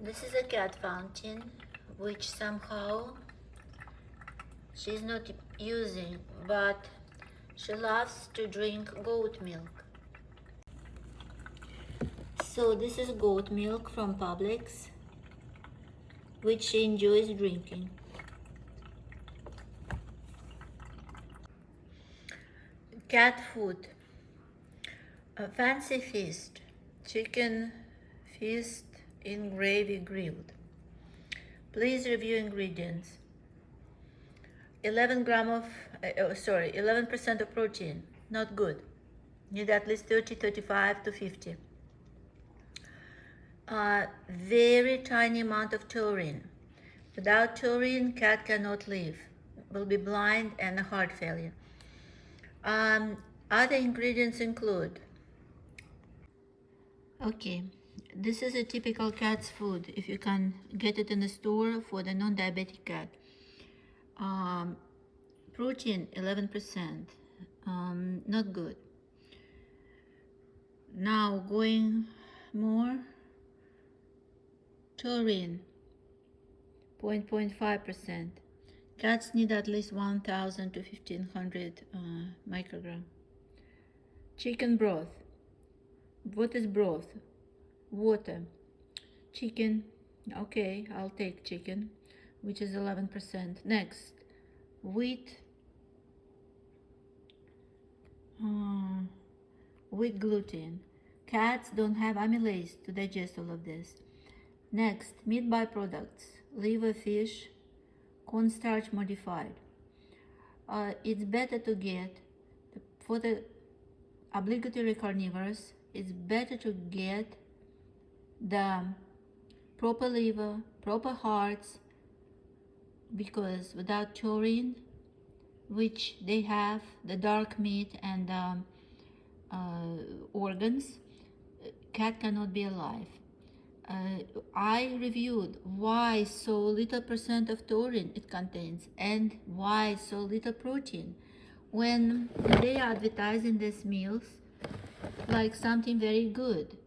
This is a cat fountain, which somehow she's not using, but she loves to drink goat milk. So this is goat milk from Publix, which she enjoys drinking. Cat food. A fancy feast. Chicken feast in gravy grilled. Please review ingredients. 11% of protein. Not good. Need at least 30, 35 to 50. Very tiny amount of taurine. Without taurine, cat cannot live. Will be blind and heart failure. Other ingredients include. Okay, this is a typical cat's food if you can get it in the store for the non-diabetic cat. Protein 11%, not good. Now going more, taurine 0.5%. Cats need at least 1,000 to 1,500 microgram. Chicken broth. What is broth? Water. Chicken. Okay, I'll take chicken, which is 11%. Next, wheat. Wheat gluten. Cats don't have amylase to digest all of this. Next, meat byproducts. Liver, fish, cornstarch modified. It's better to get, for the obligatory carnivores, it's better to get the proper liver, proper hearts, because without taurine, which they have, the dark meat and organs, cat cannot be alive. I reviewed why so little percent of taurine it contains and why so little protein when they are advertising these meals like something very good.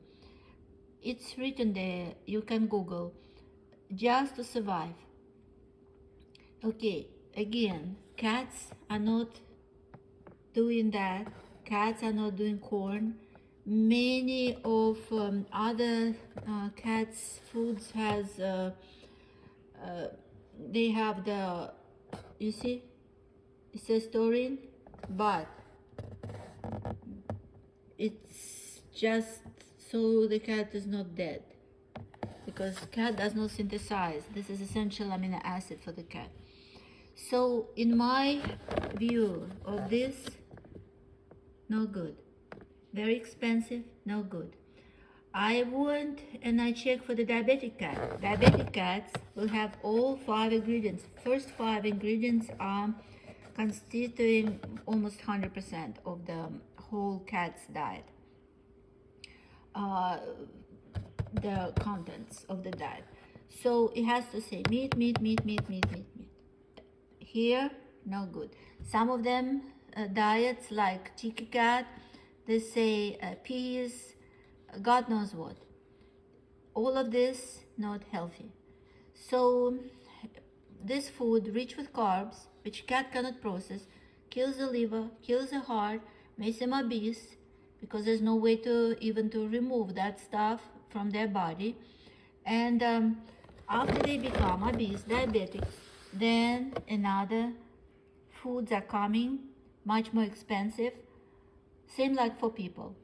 It's written there, you can Google, just to survive. Okay, again, cats are not doing that. Cats are not doing corn. Many of other cats foods has they have the, you see, it says taurine, but it's just so the cat is not dead, because cat does not synthesize. This is essential amino acid for the cat. So in my view of this, no good. Very expensive, no good. I want, and I check for the diabetic cat. Diabetic cats will have all 5 ingredients. First 5 ingredients are constituting almost 100% of the whole cat's diet. The contents of the diet. So it has to say meat. Here, no good. Some of them diets like Tiki Cat, they say peas, God knows what. All of this not healthy. So this food rich with carbs, which cat cannot process, kills the liver, kills the heart, makes them obese, because there's no way to even to remove that stuff from their body. And after they become obese, diabetics, then another foods are coming, much more expensive. Same like for people.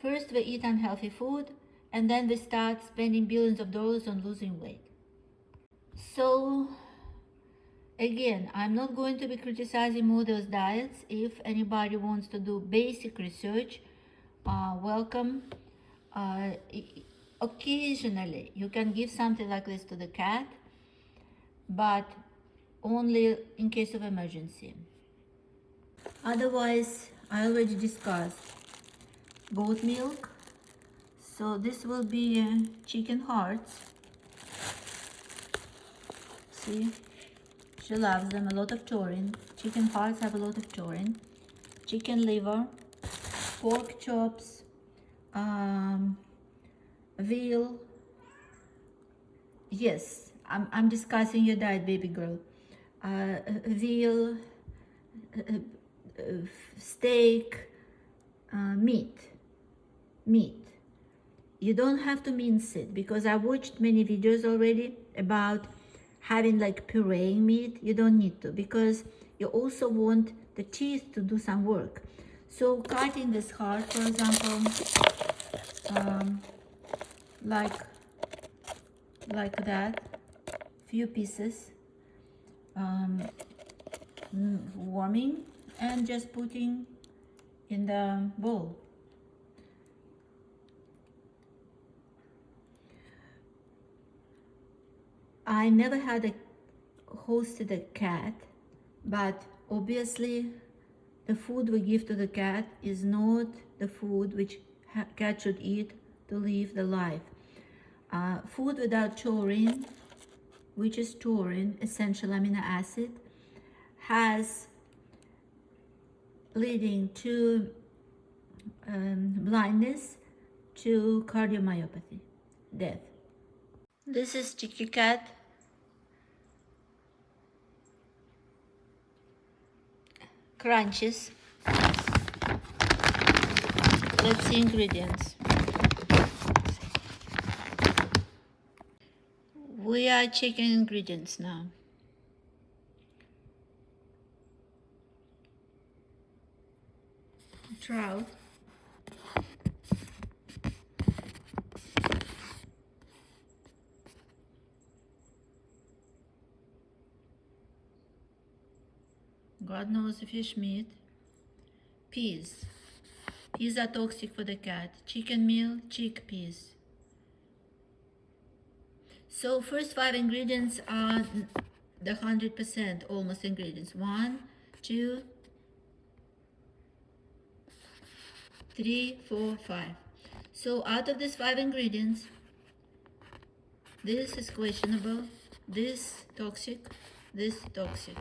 First we eat unhealthy food, and then we start spending billions of dollars on losing weight. So again, I'm not going to be criticizing more those diets. If anybody wants to do basic research, welcome. Occasionally you can give something like this to the cat, but only in case of emergency. Otherwise, I already discussed goat milk. So this will be chicken hearts. See, she loves them, a lot of taurine. Chicken hearts have a lot of taurine. Chicken liver, pork chops, veal, Yes, I'm discussing your diet, baby girl. Veal, steak, meat. You don't have to mince it, because I watched many videos already about having like pureeing meat. You don't need to, because you also want the teeth to do some work. So cutting this heart, for example, um, like that, few pieces, um, warming, and just putting in the bowl. I never had a hosted a cat, but obviously the food we give to the cat is not the food which cat should eat to live the life. Food without taurine, which is taurine, essential amino acid, has leading to blindness, to cardiomyopathy, death. This is Chicky Cat. Crunches. Let's see ingredients. We are checking ingredients now. Trout, God knows fish meat, peas. Peas are toxic for the cat. Chicken meal, chickpeas. So first 5 ingredients are the 100% almost ingredients. 1, 2, 3, 4, 5. So out of these 5 ingredients, this is questionable, this toxic, this toxic.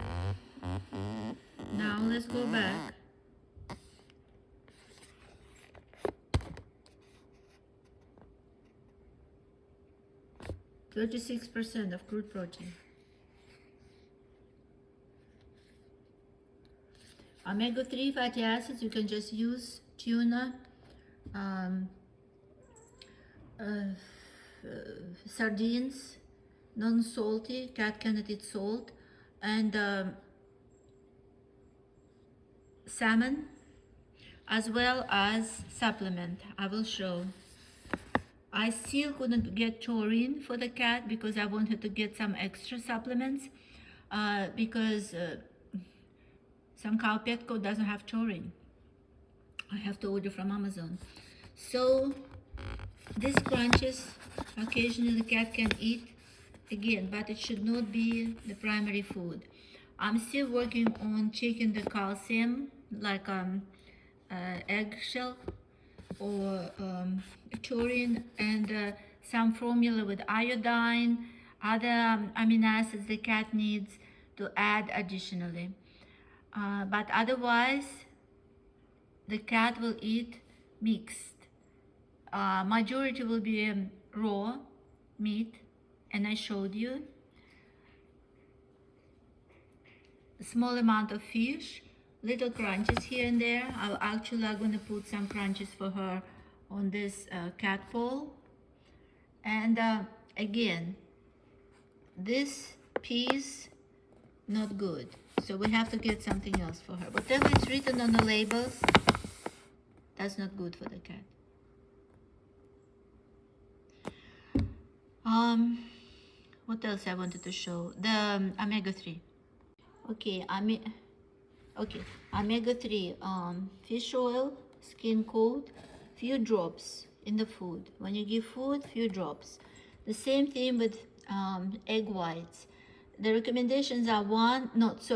Now let's go back. %36 of crude protein. Omega-3 fatty acids, you can just use tuna, sardines, non-salty, cat cannot eat salt, and salmon, as well as supplement. I will show. I still couldn't get taurine for the cat because I wanted to get some extra supplements because some cow Petco doesn't have taurine. I have to order from Amazon. So these crunches, occasionally the cat can eat again, but it should not be the primary food. I'm still working on checking the calcium, like eggshell or taurine, and some formula with iodine, other amino acids the cat needs to add additionally. But otherwise, the cat will eat mixed. Majority will be raw meat, and I showed you. A small amount of fish, little crunches here and there. I'm going to put some crunches for her on this cat bowl. And again, this piece not good, so we have to get something else for her. Whatever is written on the labels, that's not good for the cat. What else I wanted to show? The omega-3. Okay, omega-3, fish oil, skin coat, few drops in the food. When you give food, few drops. The same thing with egg whites. The recommendations are not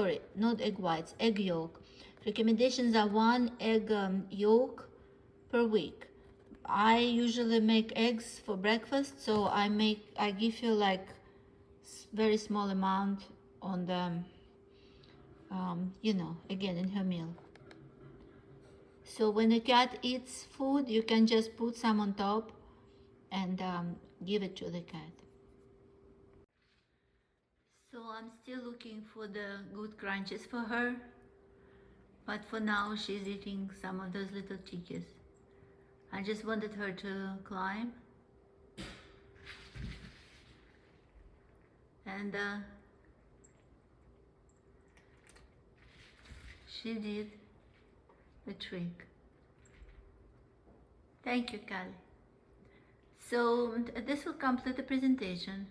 egg whites, egg yolk. Recommendations are 1 egg yolk per week. I usually make eggs for breakfast, so I give you like very small amount on the again in her meal. So when a cat eats food, you can just put some on top and give it to the cat. I'm still looking for the good crunches for her, but for now she's eating some of those little chickies. I just wanted her to climb, and she did the trick. Thank you, Cali. So this will complete the presentation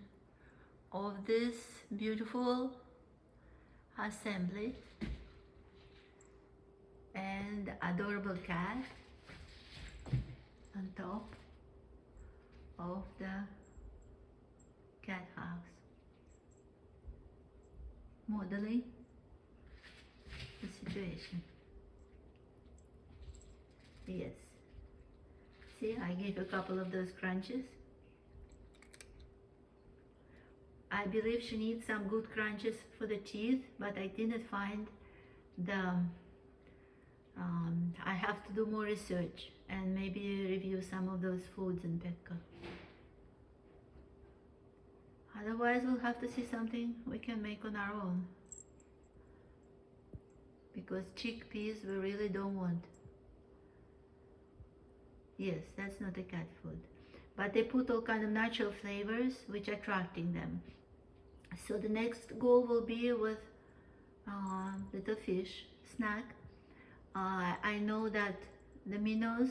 of this beautiful assembly and adorable cat on top of the cat house, modeling the situation. Yes. See, I gave a couple of those crunches. I believe she needs some good crunches for the teeth, but I didn't find the, I have to do more research and maybe review some of those foods in Petco. Otherwise, we'll have to see something we can make on our own, because chickpeas we really don't want. Yes, that's not a cat food, but they put all kind of natural flavors which are attracting them. So the next goal will be with little fish snack. I know that the minnows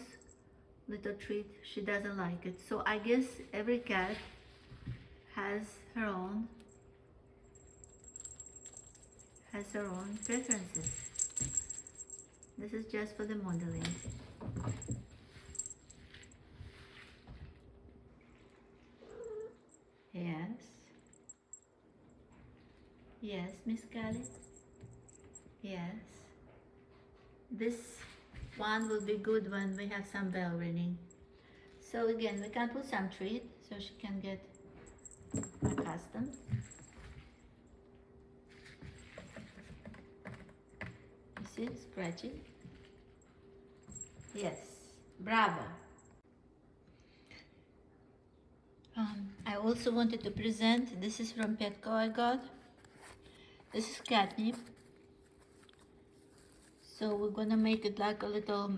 little treat, she doesn't like it. So I guess every cat has her own preferences. This is just for the modeling. Yes. Yes, Miss Cali. Yes. This one will be good when we have some bell ringing. So again, we can put some treat so she can get accustomed. You see, scratching. Yes, bravo. I also wanted to present, this is from Petco I got. This is catnip. So we're gonna make it like a little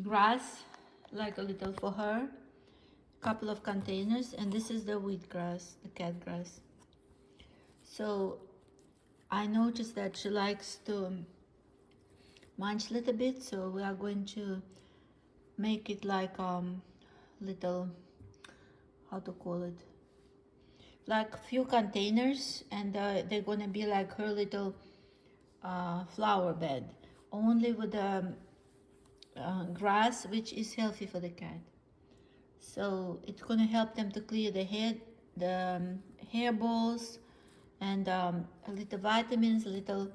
grass, like a little for her. Couple of containers, and this is the wheat grass, the cat grass. So I noticed that she likes to munch a little bit, so we are going to make it like little, how to call it, like few containers, and they're gonna be like her little flower bed, only with the grass which is healthy for the cat. So it's gonna help them to clear the head, the hair balls, and a little vitamins, a little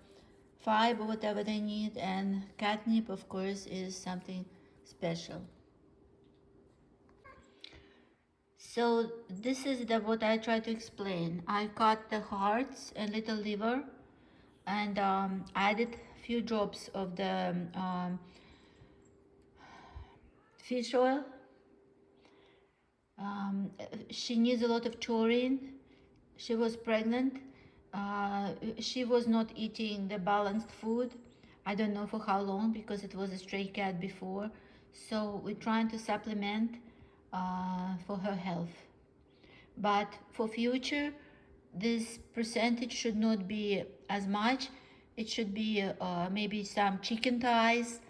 fiber, whatever they need. And catnip, of course, is something special. So this is what I try to explain. I cut the hearts and little liver, and added a few drops of the fish oil. She needs a lot of taurine. She was pregnant. She was not eating the balanced food. I don't know for how long, because it was a stray cat before. So we're trying to supplement for her health. But for future, this percentage should not be as much. It should be maybe some chicken thighs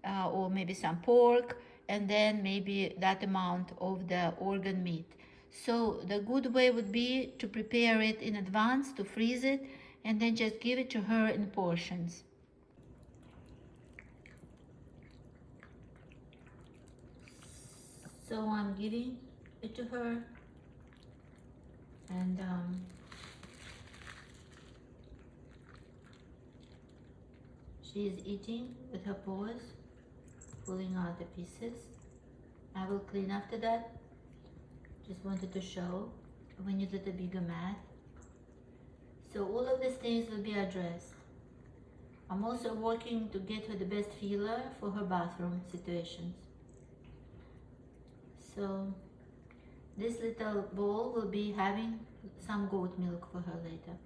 or maybe some pork, and then maybe that amount of the organ meat. So the good way would be to prepare it in advance, to freeze it, and then just give it to her in portions. So I'm giving it to her, and she is eating with her paws, pulling out the pieces. I will clean after that. Just wanted to show we need a little bigger mat. So all of these things will be addressed. I'm also working to get her the best feeler for her bathroom situations. So this little bowl will be having some goat milk for her later.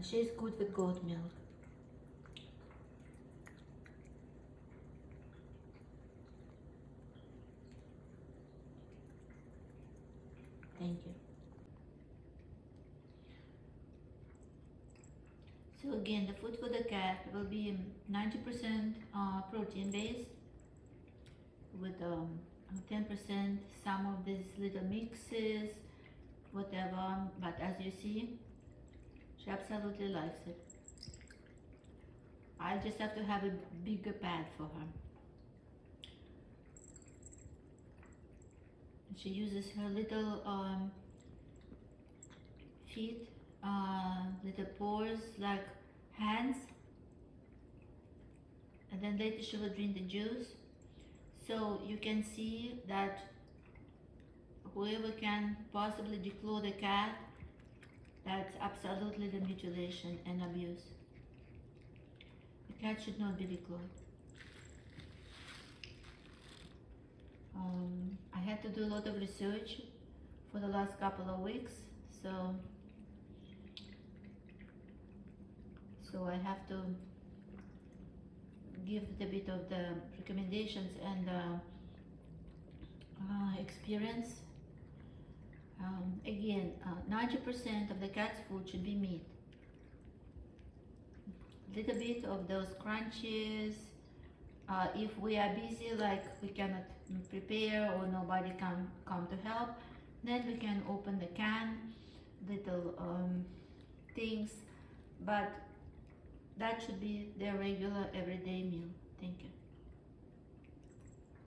She's good with goat milk. Thank you. So again, the food for the cat will be 90% protein based with 10% some of these little mixes, whatever. But as you see, she absolutely likes it. I just have to have a bigger pad for her. She uses her little feet, little paws like hands, and then later she will drink the juice. So you can see that whoever can possibly declaw the cat, that's absolutely the mutilation and abuse. The cat should not be declawed. I had to do a lot of research for the last couple of weeks, so I have to give a bit of the recommendations and experience. Again, 90% of the cat's food should be meat. Little bit of those crunches. If we are busy, like we cannot prepare or nobody can come to help, then we can open the can, little things, but that should be their regular everyday meal. Thank you.